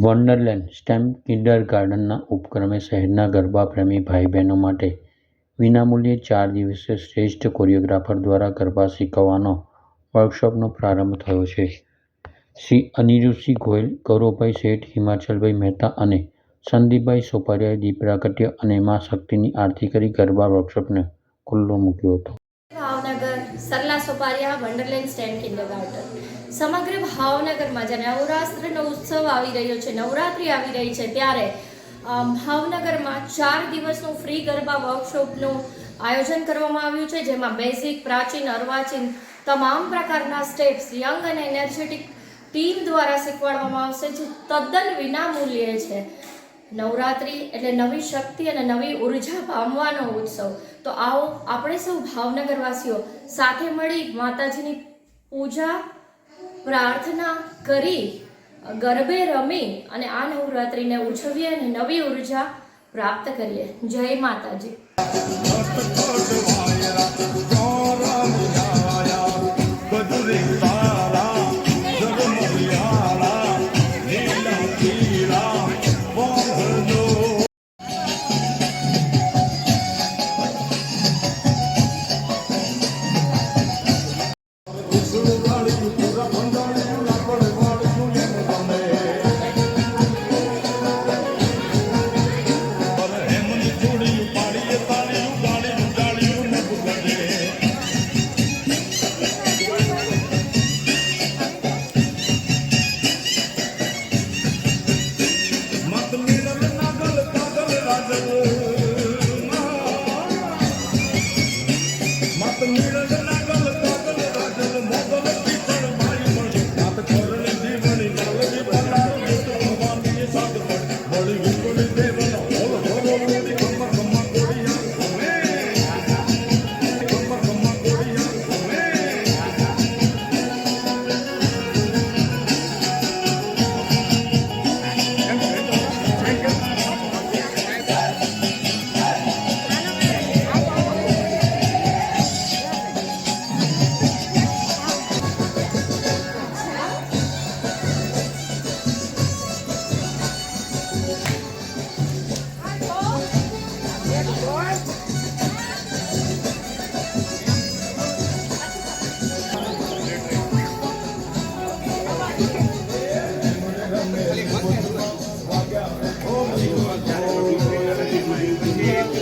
Wonderland stem કિન્ડરગાર્ટનના ઉપક્રમે શહેરના ગરબા પ્રેમી ભાઈ બહેનો માટે વિનામૂલ્યે 4 દિવસીય શ્રેષ્ઠ કોરિયોગ્રાફર દ્વારા ગરબા શીખવવાનો વર્કશોપનો પ્રારંભ થયો છે. શ્રી અનિરુદ્ધસિંહ ગોયલ, ગૌરવભાઈ શેઠ, હિમાચલભાઈ મહેતા અને સંદીપભાઈ સોપારીયાએ દીપ પ્રાગટ્ય અને મા શક્તિની આરતી કરી ગરબા વર્કશોપને ખુલ્લો મૂક્યો હતો. Bhavnagar Sarla Sopariya wonderland STEM kindergarten સમગ્ર ભાવનગરમાં જ્યારે નવરાત્રિનો ઉત્સવ આવી રહ્યો છે, નવરાત્રિ આવી રહી છે, ત્યારે ભાવનગરમાં 4 દિવસનું ફ્રી ગરબા વર્કશોપનું આયોજન કરવામાં આવ્યું છે, જેમાં બેઝિક, પ્રાચીન, અર્વાચીન તમામ પ્રકારના સ્ટેપ્સ યંગ અને એનર્જેટિક ટીમ દ્વારા શીખવાડવામાં આવશે, જે તદ્દન વિનામૂલ્યે છે. નવરાત્રિ એટલે નવી શક્તિ અને નવી ઉર્જા પામવાનો ઉત્સવ. તો આવો આપણે સૌ ભાવનગરવાસીઓ સાથે મળી માતાજીની પૂજા પ્રાર્થના કરી ગરબે રમી અને આ નવરાત્રિને ઉજવીએ અને નવી ઉર્જા પ્રાપ્ત કરીએ. જય માતાજી.